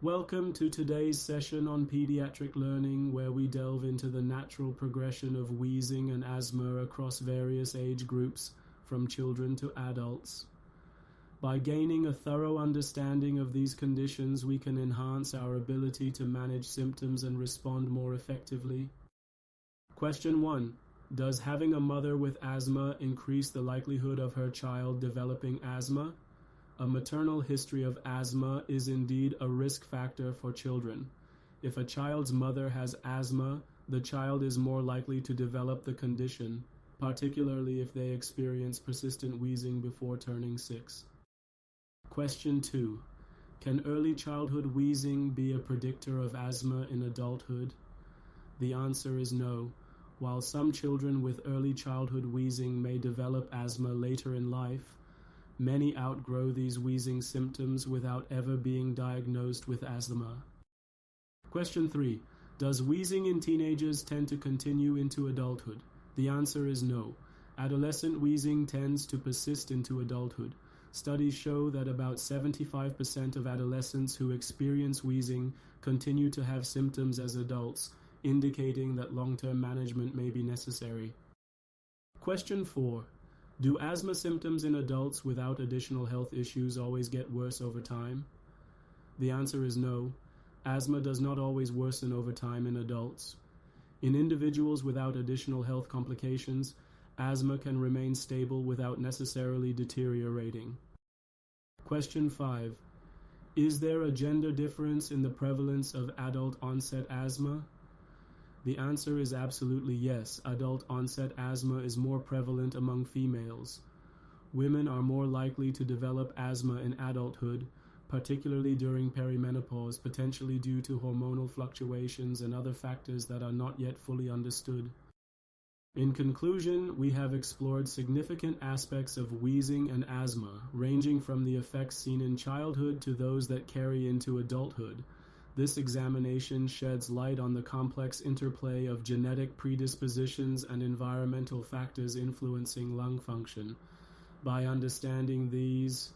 Welcome to today's session on pediatric learning, where we delve into the natural progression of wheezing and asthma across various age groups, from children to adults. By gaining a thorough understanding of these conditions, we can enhance our ability to manage symptoms and respond more effectively. Question 1. Does having a mother with asthma increase the likelihood of her child developing asthma? A maternal history of asthma is indeed a risk factor for children. If a child's mother has asthma, the child is more likely to develop the condition, particularly if they experience persistent wheezing before turning 6. Question 2. Can early childhood wheezing be a predictor of asthma in adulthood? The answer is no. While some children with early childhood wheezing may develop asthma later in life, many outgrow these wheezing symptoms without ever being diagnosed with asthma. Question 3. Does wheezing in teenagers tend to continue into adulthood? The answer is no. Adolescent wheezing tends to persist into adulthood. Studies show that about 75% of adolescents who experience wheezing continue to have symptoms as adults, indicating that long-term management may be necessary. Question 4. Do asthma symptoms in adults without additional health issues always get worse over time? The answer is no. Asthma does not always worsen over time in adults. In individuals without additional health complications, asthma can remain stable without necessarily deteriorating. Question 5. Is there a gender difference in the prevalence of adult-onset asthma? The answer is absolutely yes. Adult-onset asthma is more prevalent among females. Women are more likely to develop asthma in adulthood, particularly during perimenopause, potentially due to hormonal fluctuations and other factors that are not yet fully understood. In conclusion, we have explored significant aspects of wheezing and asthma, ranging from the effects seen in childhood to those that carry into adulthood. This examination sheds light on the complex interplay of genetic predispositions and environmental factors influencing lung function. By understanding these,